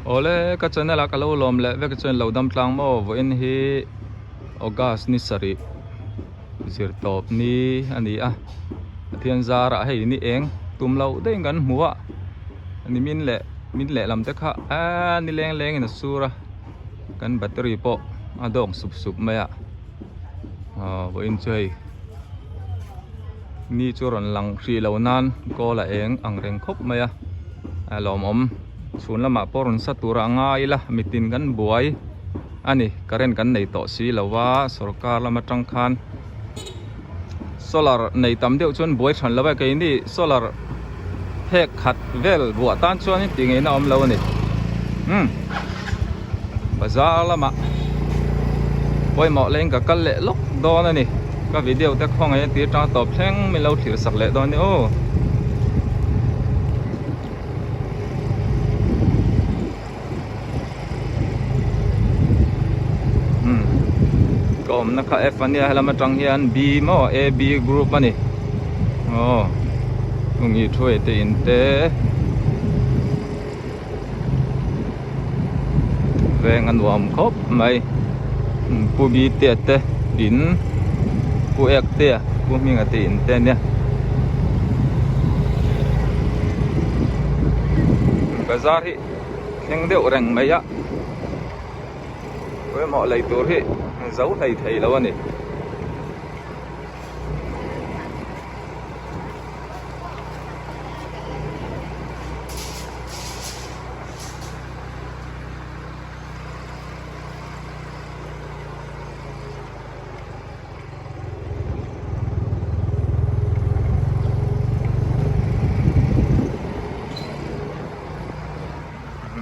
ole ka channel ka lo lom le ve ka chen lo dam tlang mo vo in hi August ni sari zir top ni ani a thian zara hei ni eng tum lo de gan muwa ani min le lam te kha a ni leng in sura kan battery po adong sup maya vo in chei ni churon lang hri lo nan ko la eng ang reng khop maya alom om chun lama porun satura nga ila mitin kan buai ani karen kan nei to si lawa sarkar lama tang khan solar nei tam deuh chun buai than lawa ke ni solar hek khat vel bua tan chuan ti nge na om lo ni bazar lama poi mo leng ka kal le lok do na ni ka video te khong ai ti ta top thleng mi lo thir sak le do ni o kom na kha F ania helama tang hian B mo A B group ani ngi thoi te in te veng an wam khop mai pu bi te te in pu ek te pu mi nga te in te nia bazar hi theng deuh reng mai ya với mọi lấy tur hi giấu thầy lâu anh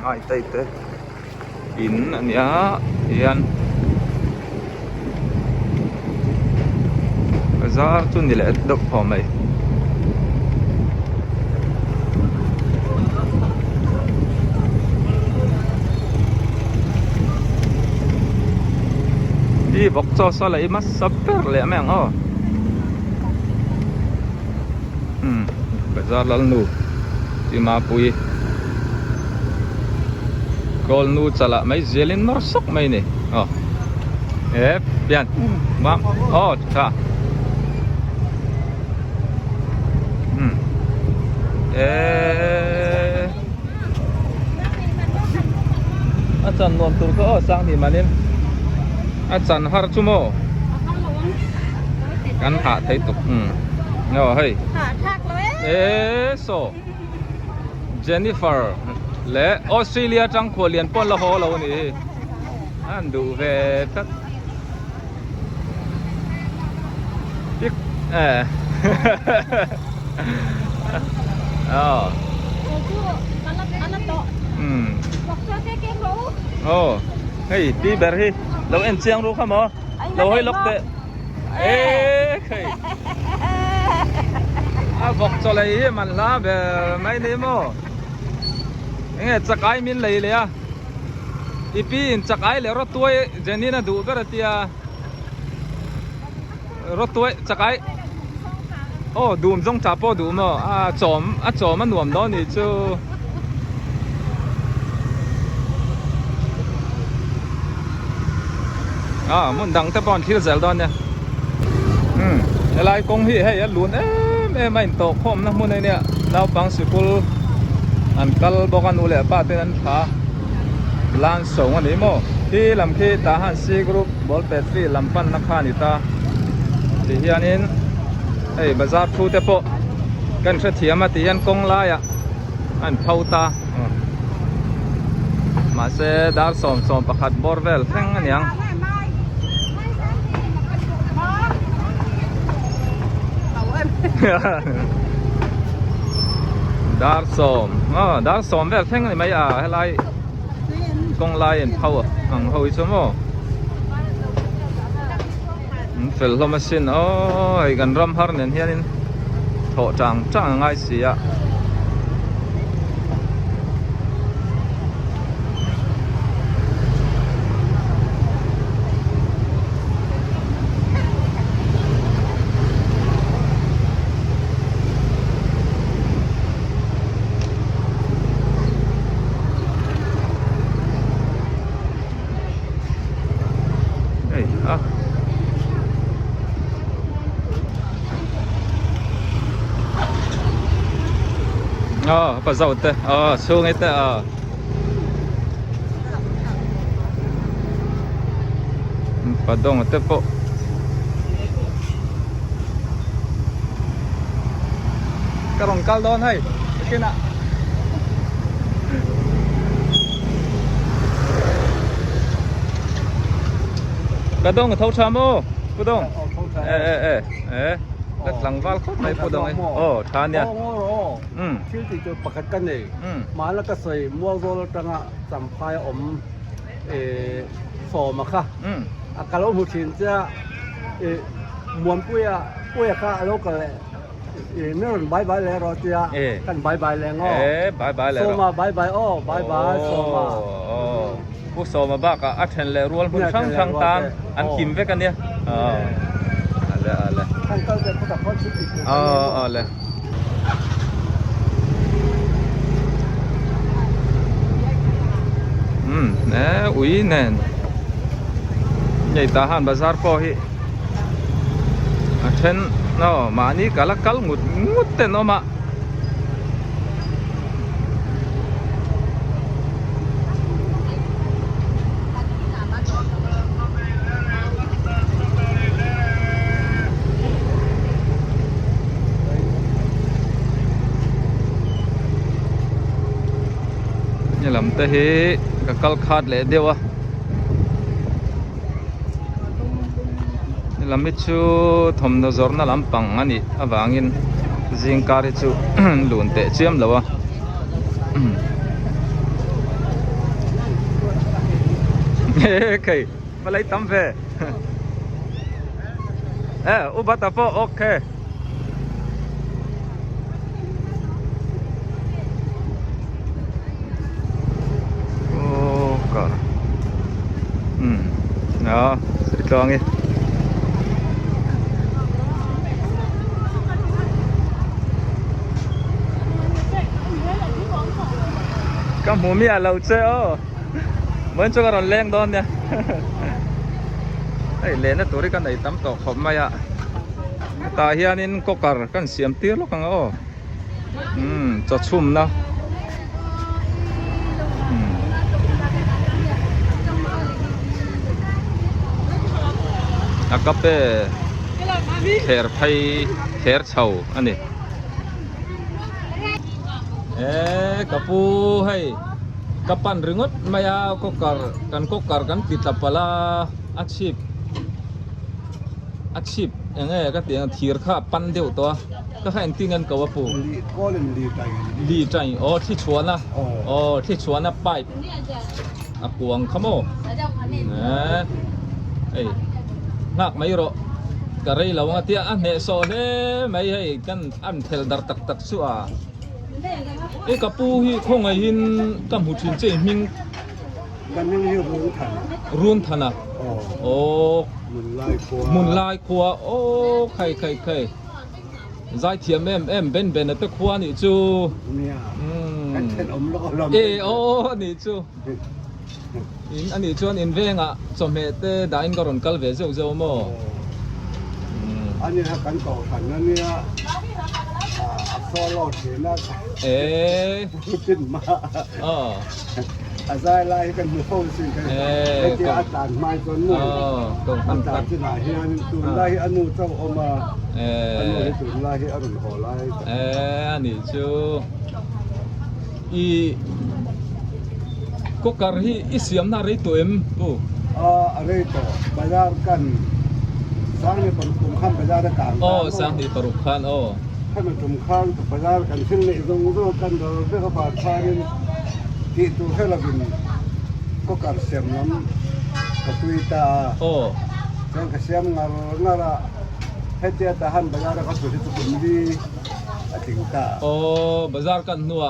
ai tay te in anh ya yan bazar tu ni le dok pho mai đi bọc cho sao lại mất sắp lẹ mèng ho bazar lal nu ti ma pui gol nu chala mai zelin mar sok mai ni pian mam tha achan nom tur ko sang ni manin achan har chumo kan ha thei tuk hei so Jennifer le Australia tang kholian pon la ho lo ni an du ve tak pik hey ti ber hi lo en chiang ru khamo lo hoi lok te khei a vok cho lai man la be mai ni mo nghe chakai min lei le a ipi in chakai le ro tuai jenina du beratia ro tuai chakai dum jong cha po du mo chom an nuam do ni chu mun dang te pon thil zel don ne lai kong hi hei lun mai to khom na mun ne lau pang sikul an kal bokan ule pa ten an tha lan song ani mo hi lam khi ta han si group bol pet fi lam pan na kha ni ta ti hianin ei bazar thu te po kan kha thiama ti hian kong la ya an phau ta ma se dar som pakhat borvel theng aniang dar som vel theng ni mai helai kong lai en phau ang hoi chomo fel lo machine ai gan ram har nen hianin tho chang ngai sia อ๋อปะเจ้าเตะอ๋อช่วงไอ้เตะอ๋อปะดงเตะโปกระรองกัลดอนให้กินอ่ะกระดงเท่าชามโอ้ปะดงแล้วหลังวัลเขาไหนปะดงไอ้โอ้ทานเนี่ยชื่อที่จะประกาศกันเองมาแล้วก็ใส่มัวโรลตังอ่ะสัมภาระฟอร์มค่ะอากาศเราหุ่นจะมวนปุ้ยค่ะแล้วก็เมื่อบายบายแล้วเราจะกันบายบายแล้วอ๋อบายบายแล้วโซมาบายบายอ๋อบายบายโซมาผู้โซมาบ้าก็อัดเห็นเลยรวมพุ่งช่างทางตามอันขิมไว้กันเนี่ยอ๋ออะไรทางเก้าจะพูดกับพ่อชิดอีกเลยนะอุ้ยแน่นใหญ่ตาหันบาซาร์พอฮีเช่นเนาะมานี่กะละกัลงุดเต้นออกมานี่ลำเตะฮีกะกัลขาดเลยเดียวลำมิชูทอมดอซอร์น่าลำปังอันนี้อาวางินจิงการิชูลุนเตะเชื่อมแล้ววะเฮ้ยใครมาไล่ตั้มเฟ่อุบัติเหตุโอเคโอ้ก็เนาะสุดยอดงี้ก็หมูมีอะไรเจ้าเหมือนจะกระโดดแรงโดนเนี่ยไอ้เลนน่ะตัวนี้กันไหนตั้มตกขบมาอ่ะตาเฮียนี่ก็กระกันเสียมเตี้ยลูกกันอ๋อจะชุ่มนะแล้วก็เป็นเทอร์ไพเทอร์เฉาอันนี้กปูให้kapan ringot maya kokar kan kita pala achieve yang ka tiang thir kha pan deu to ka kha tingan ka wapu li tai thi chuana thi chuana pai apuang khamo ngak mai ro karai lawang tia an ne so le mai hai kan an thel dar tak su a kapu hi khong ai hin kam hu chin che mingกันยังอยู่รุนทันอ่ะมุนลายครัวโอ้ใครใจเทียมเอ็มเป็นตะครัวนี่จูเนี่ยกันเช่นอมแล้วก็ลมนี่จูอันนี้ชวนอินเวงอ่ะสมัยเตได้อินกรอนกัลเวเจ้าโมอันนี้ถ้ากันต่อกันนั่นเนี่ยโซโล่เทน่าขึ้นมาอาศัยไล่กันมือโค้งสิกันไอ้ที่อาจารย์มาจนมุ่งอาจารย์ที่ไหนที่อันตุนไล่อนุเจ้าออกมาอนุให้ตุนไล่ให้อรุณขอไล่อันนี้จูอีก็การที่อิสยามนารีตัวปุ๊อะไรต่อบาจาร์กันสร้างในปรุขขั้นบาจาร์กันสร้างในปรุขขั้นขั้นปรุขขั้นบาจาร์กันซึ่งในตรงนู้นกันเราเรียกว่าบาทารินที่ตัวให้เราเป็นก็การเสียมน้ำกับตุยตาจังกับเสียมงาระให้เจ้าทหารบาจาร์ก็สุดที่สุดมีถึงตาบาจาร์กันนัว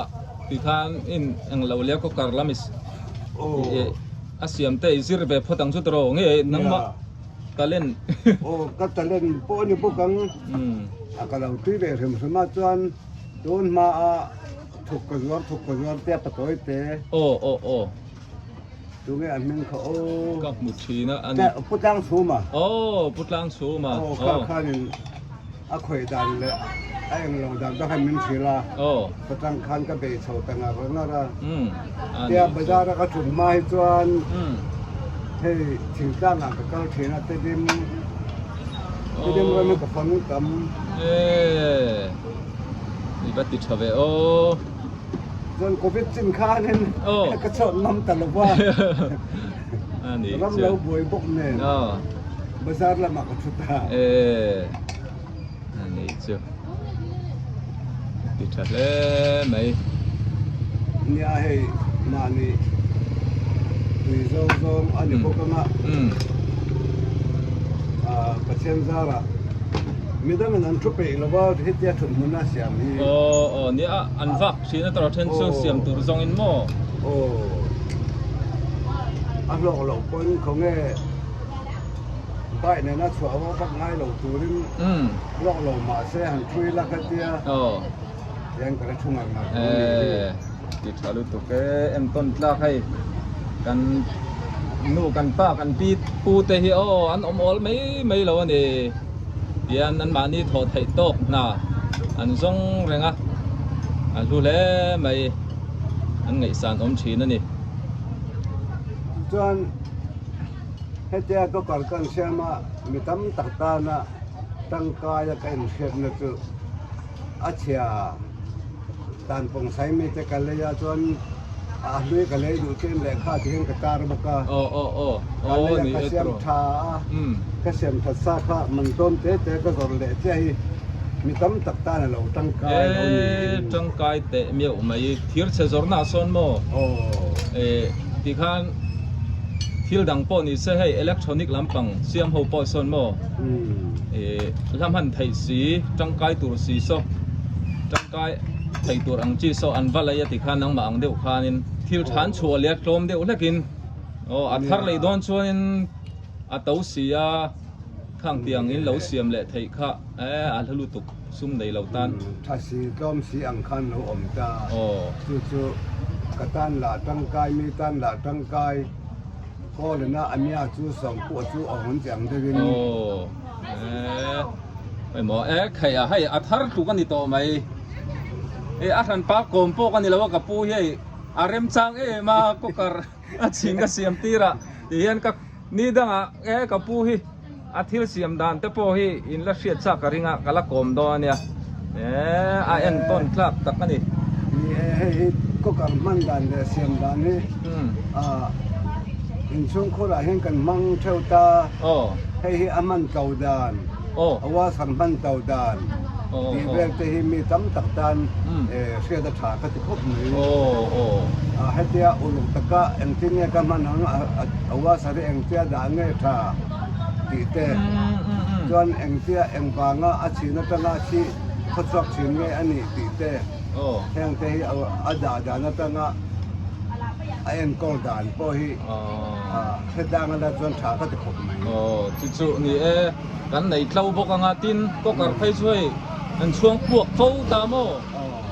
ที่ทางอินอังเราเรียกก็การลามิสอาเซียมเตยสิรเบพตังสุดโรงเงี้ยนังมะกาเล่นก็ตะเล่นพวกนี้พวกกังก็เราตุยเบรมสมาจวนโดนมาถูกกระวดเตี้ยประตูเตะตรงนี้อันนึงเขากับมุชีนะอันนี้พุทธังสูมาพุทธังสูมาข้านี่อาคอยดันเลย ไอ้เราดังต้องให้มันทีละ โอ้ ก็ตั้งคันก็ไปโชว์ต่างหากแล้วนะ อัน เดี๋ นี้ ยวไปได้แล้วก็จุดไม้จวน อืม ให้ถึงด้านหลังก็เทียนเต็มมันกับฟังกำ นี่บัดติดเฉวโอ้ จนโควิดสินค้าเนี่ยก็ชอบน้ำตลอดว่า อันนี้ รับเราบวยบกเนี่ย อ๋อบ าซาร์ละมากชุดตา อันนี้เจ้าติดเฉวไหม เนี่ยให้นานี่วิโซโซมอันนี้พวกนั้นประเทศซาระมีแต่มันอันชุบไปแล้วว่าที่จะถึงมุนาเสียมี โอ้นี่อันฟักชีนตลอดเทนช่วงเสียมตัวซองอินโม โอ้อันเราคนของเงี้ยใต้ในนั้นชัวร์ว่าพักง่ายเราตัวนี้เรามาเสียหันช่วยละกันเดียยังกระชุ่มงาน ติดชาลุตุกเอ็มต้นลากให้กันนู่กันป้ากันปีปูเตฮิโออันอมอลไม่เราอันนี้เดี๋ยวอันมานี่ถอดไถ่โต๊ะนะอันส่งแรงอ่ะอันรู้แล้วไม่อันไงสารอมชีนั่นนี่ จนให้เจ้าก็ก่อนกันเชื่อมามีตั้มตักตานะตั้งกายกันเชื่อนะจุอาเชียตานปงไซมีแต่กันเลยจนด้วยกันเลยอยู่ที่แหล่งข้าที่เห็นกระตาร์บกากันเลยกระเสียมชากระเสียมทัศน์ข้ามันต้นเตะก็สอนเลยเจ้ามีตั้มตักตานะเราตั้งกายเรานี่ ตั้งกายเตะเมียวไม่ทิร์เซจอร์น่าส่วนโมที่ข้างทิลดังปอนี่เสียให้อิเล็กทรอนิกส์ลำปังเสียมหัวปอส่วนโมลำหันไทยสีตั้งกายตัวสีโซตั้งกายไทยตัวอังจีโซอันวัลยติข้านังมาอังเดียวข้านินทิลฐานชัวเลียกลมเดียวเล็กินอัฐารเลยโดนชวนอัตเอาเสียข้างเตียงอินเหลาเสียมเละไทยข้าอันทะลุตุกซุ่มในเหลาตัน ถ้าสีต้มสีอังคันเราอมตาจู่ๆกระตันละตั้งกายมีตันละตั้งกายก็เลยนะอันนี้จู่สองปวดจู่ออกมันแจ่มได้ยิน ไปหมอใครให้อัฐารตุกันนี่ต่อไหมอัฐานปากโกมโปกันนี่แล้วว่ากับปูเฮอารมจังมาก็กระชิงกับเสียมตีระที่เห็นกับนี่ดังกับปูเฮอาทิตย์เสียมดานแต่พอเฮอินละเสียดสักกระริงกะละโกมดอนเนี่ยเอ็นต้นคลักตักกันนี่ ก็กำมันดันเสียมดันนี่อินช่วงโคราเห็นกันมังเท่าตาให้อามันเก่าดานว่าสันมันเก่าดานที่เรื่องที่มีตั้มตักดานเสียดถาก็จะพบหนึ่งให้เดียอุลุตะกะเอ็งที่เนี่ยก็มันหังว่าสารเอ็งเสียด่างเงท่าตีเตจนเอ็งเสียเอ็งบางอาชีนตั้งอาชีทดสอบชินเงอันนี้ตีเตแห่งที่เอาอาดาดานตั้งเอ็งกอดานพอฮีให้ดังแล้วจนถาก็จะพบไหมจู่ๆนี่กันในคลาวบกงาตินก็กระไปช่วยอันช่วงพวกเขาตามโม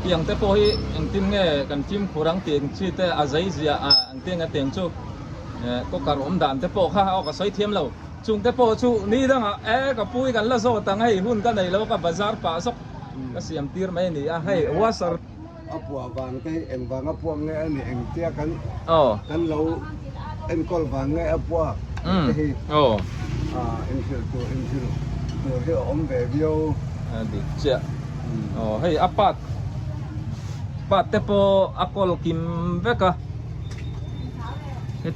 อย่างแต่พอฮีอันตินเงกันจิ้มขรังเตียงชีแต่อาศัยเสียอันเตียงกันเตียงจู่ก็กระอมด่านแต่พอข้าเอากระใส่เทียมเราจุงแต่พอจู่นี่ดังกับปุ้ยกันละโซ่ตั้งให้หุ่นกันในแล้วกับบาซาร์ป่าซอกก็เสียมตีร์ไม่นี่ให้ว่าสร์ปัวบางที่เอ็งบางปัวเงี้ยนี่เอ็งเตี้ยกันเราเอ็งกอลบางเงี้ยปัวเอ็งชื่อตัวที่อมแบบโยดิเจ้าให้อาปัดปัดแต่พออากอลกิมเวกะ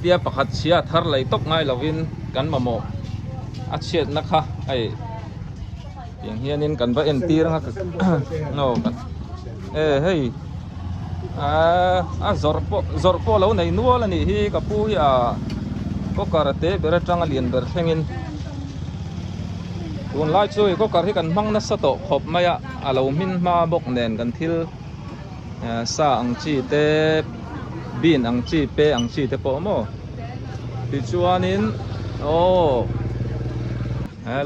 เตี้ยประคัดเชียทาร์เลยตกง่ายลวินกันมาโมอาเชียนะคะไออย่างเฮียนินกันว่าเอ็นตีนะครับโน่กันเฮ้ยจอร์โปแล้วในนัวแล้วนี่ฮีกับปูฮีก็การะเตะเบรจังเลียนเบรเซงินคนไล่ช่วยก็การที่กันมั่งนัสโตขบมาเรามินมาบกเนนกันทิลซาอังจีเตบินอังจีเปอังจีเตปอโมติจวนิน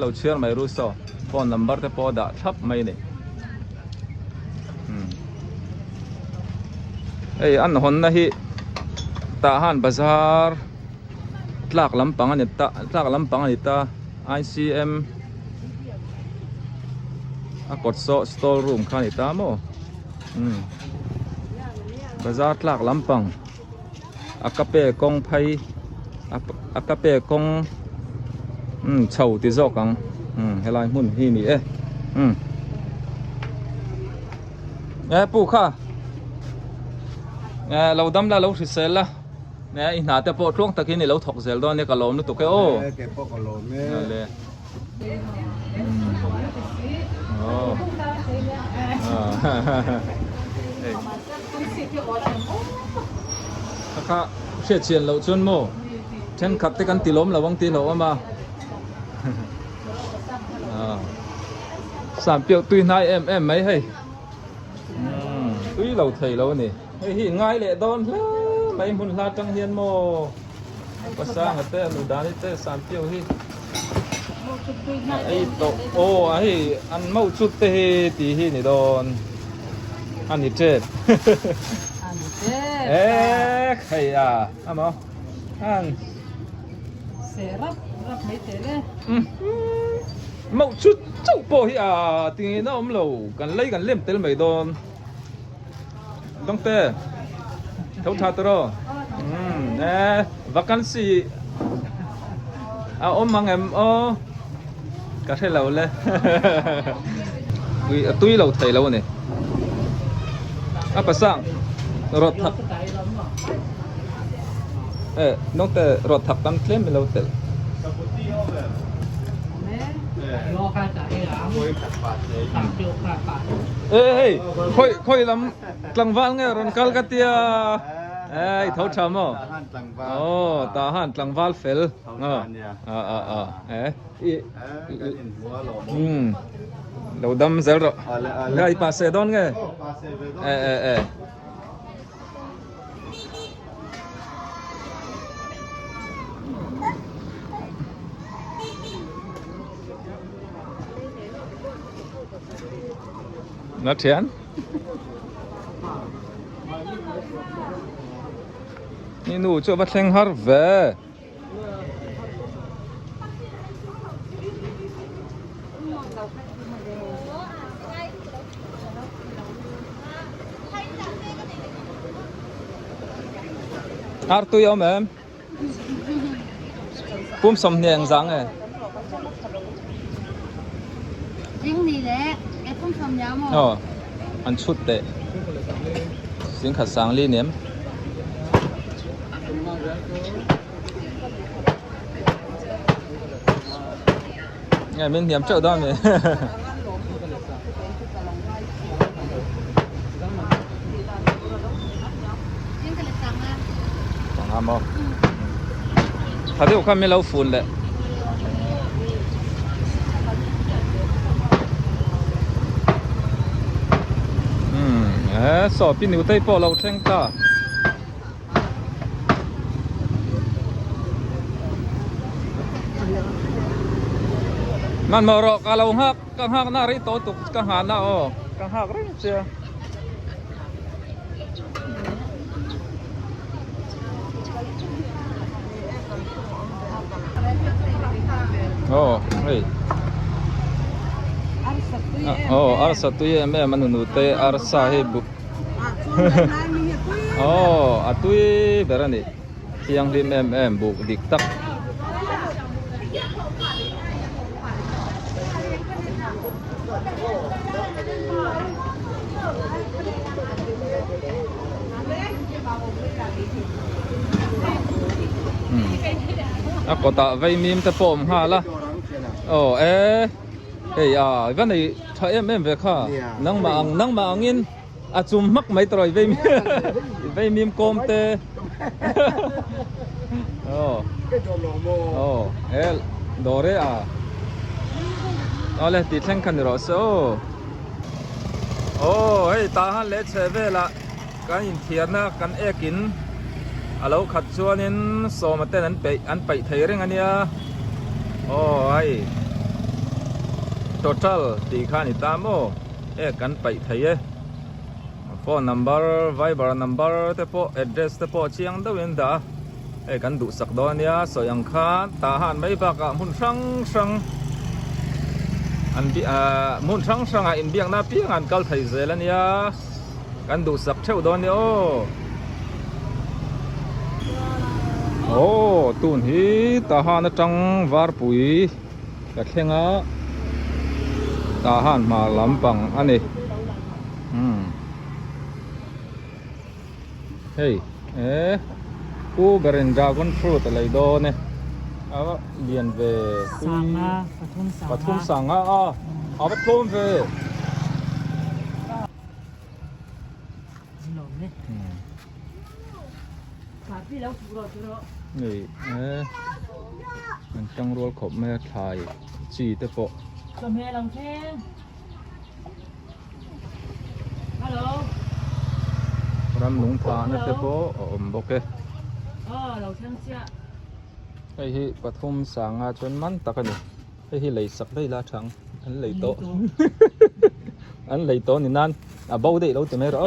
เราเชื่อไม่รู้สอโฟนนัมเบอร์เตปอดาทับไม่เนี่ยอันหอนนะฮิตาฮันบาซาร์ลากลำปังอันนี้ตาลากลำปังอันนี้ตา ICM กดโซสโตร์รูมข้านิตามโมบาซาร์ทลากลำปังอากาเปกงไพอากาเปกงเฉาติโซกังเฮลัยมุ่นฮีนี่ปูค่ะเราดำละเราสิเซลละเนี่ยอีหนาแต่พอช่วงตะกี้นี่เราถกเซลดอนเนี่ยก็ลมนึกตัวแค่โอ้เก็บพวกกะโหลเนี่ยนั่นเลยโอ้ข้าเชี่ยเชียนเราชวนโม่เช่นขับแต่กันตีล้มเราวังตีเราว่ามาสามเปียวตุยนายไหมเฮ้ยตุยเราเถยเราเนี่ยเฮ้ยง่ายเลยโดนไม่มุนลาจังเฮียนโมภาษาเต้หนูดานี่เต้สามเปียวเฮ้ยไอ้โตโอ้ไอ้อันเมาชุดเตะตีเฮ้ยนี่โดนอันนี้เจ็ดใครอ่ะอ่ะมั้งอันเสรับไม่เสร็จเลยเมาชุดเจ้าพ่อเฮียตีน้องเรากันไล่กันเล่มเต็มไม่โดนต้องเตะเท่าทัดรอvacancy เอามังก็ใช่เราเลยตุ้ยเราไทยเราเนี่ยภาษารถทับน้องแต่รถทับกันเคลมเราเตะรอการจ่ายหลังตัดโยกขาดปากค่อยลำกลางวันไงรอนกัลกัตยาเท่าชามอ่ะตาหันกลางวันเฟลเราดำเสร็จแล้วได้ภาษาดอนไงนัดเทียนนี่หนูจะมาแข่งฮาร์เวย์อาร์ตุยเอาไหมปุ่มสมเนียงจังจริงดีแหละไอ้พุ่มทำยาวมั้งอันชุดเตะสิงขัดสังลีเนียมไงมันเนียมเจ้าด้อมเลยสั่งห้ามบ่ถ้าที่ผมข้ามไม่เล่าฝุ่นแหละสอบพี่หนูไต้ปอเราแท่งตามันมารอกาเราหักกังหักหน้าริโตตุกกังหันหน้ากังหักเร่งเชียเฮ้ยarsatu ye me manunu te arsahibu atui berani siang lim bu diktak aku tak vai mim te pom ha laวันนี้ถ้าเวค่ะนั่งมาอังอินจุมมักไม่ตรอยไปมีมโกมเตดอเรเอาเลยติดแข่งขันรอโซตาหันเละเชเวละกันอินเทียนนะกันกินเราขัดชวนินโซมาเต้นอันไปไทยเรื่องอันเนี้ยtotal ตีข้านิตามโมกันไปไทยphone number viber number เตปอ address เตปอเชียงดาวินดากันดูสักดอนยาสยังคาตาหันไม่ปากหุ่นช่าง an bi mun thang thang in biang na pi an kal thai zel ania kan du sak theu don ni ô tun hi ta han atang var pui ka thlenga ta han ma lampang ani hey cu berin dragon fruit lai do ne ava lian ve Sanga, pathum sanga ava thom ve Lộn đấy. Cả phi lâu phụ rồi chứ đó.นี่มันจังรัวขบแม่ถ่ายจีเตโป Cầm hè lòng khen. Hello. รำหนุงทานะเตโปโอเค Đầu sang chia. ไอ้ที่ปฐุมสางาจนมันตะกันนี่ไอ้ที่ไหลสักได้ละชังอันไหลโตอันไหลโตนี่นั่นเบาได้เราจะไม่รอ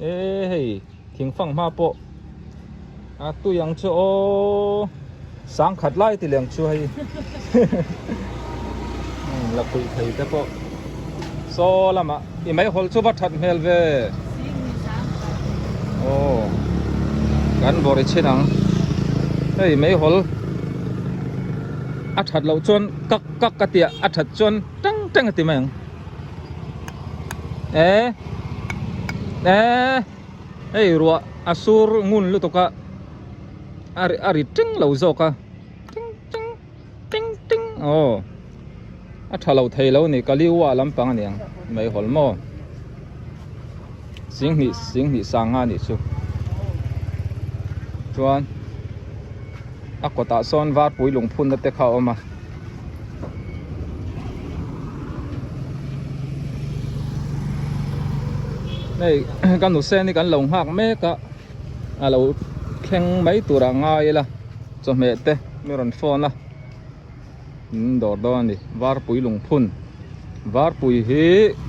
เอ้ยทิ้งฟังมาโปตัวยังชั่วสังขัดไล่ที่เลี้ยงช่วยละคุยไทยแต่โปโซละมะอีไม่หอลชั่วบัดทัดเมลเวโอ้กันบริเชนังเฮ้ยไม่หอลอัดหัดเราจนกักกะเตียอัดหัดจนจังกะติมั้งเฮ้ยรัวอสูรงุนลุตกะอาริติ้งเราโจกะติ้งโอ้อัดหัดเราไทยเรานี่กะลิวะลำปังเนี่ยไม่หอลโมสิงห์สางานี่สุจวนกตาซ้อนวาดปุ๋ยหลงพุ่นแต่เขาเอามานี่กันหนูเส้นนี่กันหลงหักแม่ก็เราแข่งไม่ตัวร่างง่ายละจะเมตเตไม่รันฟอนละดอดอนนี่วาดปุ๋ยหลงพุ่นวาดปุ๋ยฮี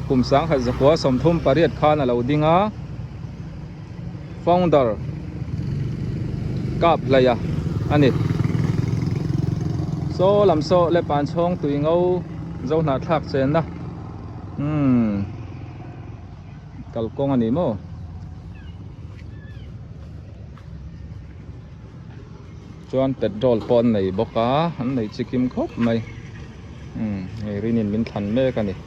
คุมสังให้จักรวาสมทุมปริยัติข้านะเราดิ้งfounder กับอะไรอันนี้โซลำโซและปานช่องตุยเงาเจ้าหน้าทักเซนนะกัลกงอันนี้มั้งจวนเป็ดดอลปอนในบกาอันในจิกิมครบไหมไอ้รินินมินทันเมกันนี่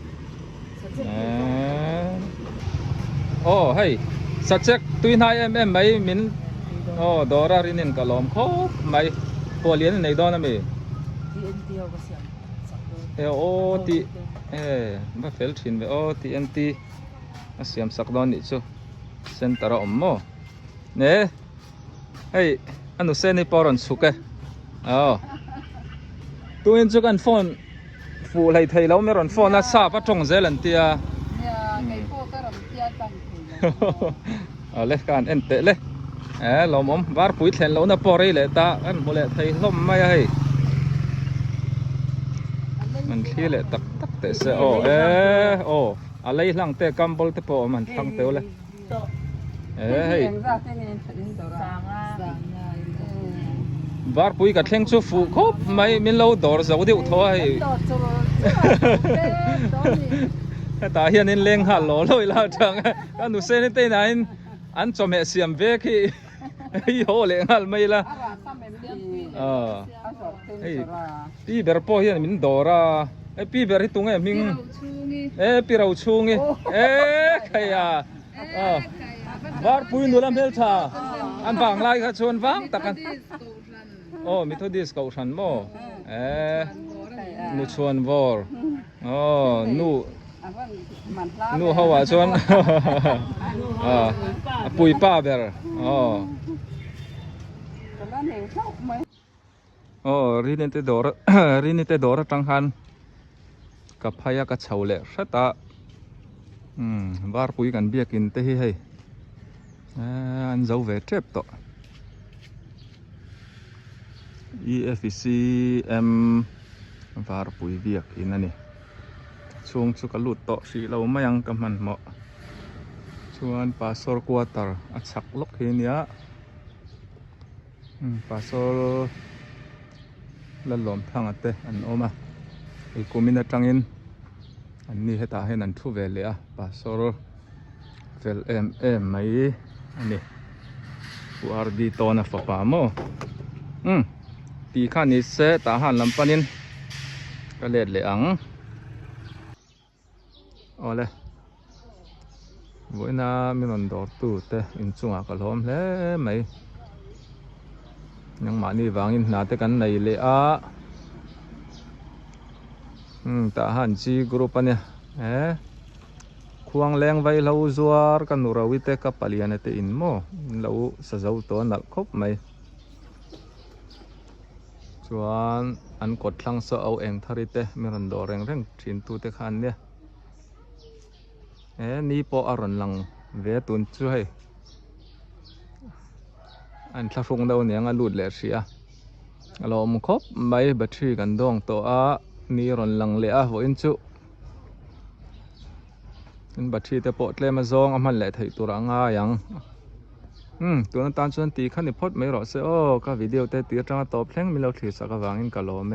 โอ้เฮ้ยสัจเจกตุยนายไหมมินโอ้ดอรารินินกะลอมครบไหมตัวเลี้ยนในดอนนั่นเองโอทีมาเฟลชินไปโอทีเอ็นทีเสียมสักดอนนี่ชูเซนตระอมโมเนี่ยเฮ้ยอันนู้นเซนนี่ปอรันสุกเอ๋อตัวเองจุกันฟอนฟูไหลไทยแล้วไม่รันฟอนน่ะซาปะจงเจลันเตียเล็กการเอ็นเตะเลยเราหม่อมวาร์ปุ๋ยแทนเราหน้าปอรีเลยตาอันโมเลไทยล้มไม่ให้มันที่เลยตักเตะเสียโอ้อะไรหลังเตะกัมบอลเตะปอมันทั้งเตะเลยเฮ้ยวาร์ปุ๋ยกับเท่งชูฟูครบไม่มีเราดอร์จะวิ่งถอยตาเฮียนินเลี้ยงหันหล่อเลยละจังกันหนูเซนเต้นไหนอันจอมเสียมเวกี้โย่เลี้ยงหันไม่ละพี่เบอร์พ่อเฮียมินดอร่าพี่เบอร์ที่ตรงมิงพี่เราชูงี้ใครวาร์ปุยนูลำเบลชาอันบางไล่ค่ะชวนฟังตะกันโอ้มิทอดิสเก่าฉันโมนูชวนวอร์นูเขาว่าชวนปุยป้าเบอร์รีนิเตดอร์ตั้งหันกับพายกับเฉาเล่ชัตาวาร์ปุยกันเบียกินเตะให้อันเจ้าเวทเจ็บต่อ EFCM วาร์ปุยเบียกินนั่นนี่ช่วงสุกลุดต่อสีเราไม่ยังกำมันเหมาะชวนปาโซลกัวตาร์อัดสักล็อกเฮียปาโซลละหลอมทางอัดเตอันโอมา ไกูมินจังอินอันนี้ให้ตาให้นันทุเวเลยอะปาสโรเวลไม่อันนี้กูอาร์ดีโตนะฟ้าป่าโมตีข้านิเสตาหันลำปันินก็เล็ดเลยอังเอาเลยวันน่ะมีนนดอร์ตูเตอินจุงอากาศลมเลยไหมยังมานี่วางอินนาเตกันในเลยอะตาหันจีกรุ๊ปเนี่ยควงแรงไว้เราจวรกันนูราวิเตกับปลียนเตอินโมเราสะเจ้าตัวนักคบไหมชวนอันกดคลังโซเอาเองทาริเตมีรันดอร์เร่งชินตูเตขันเนี่ยนี่พออรุณลังเวตุนช่วยอันทัฟงดาวเนี่ยงาลุดเลเซียเรามุขบใบบัตรีกันดองตัวนี่รันลังเละหัวอินจุอินบัตรีแต่ปอดเลยมาซองมันแหละไทยตัวร่างยังตัวนั้นตามชวนตีขันนิพอดไม่รอเสียโอ้ก็วิดีโอแต่ตีจังตอบเพลงมีเราถือสักวางอินกะโลเม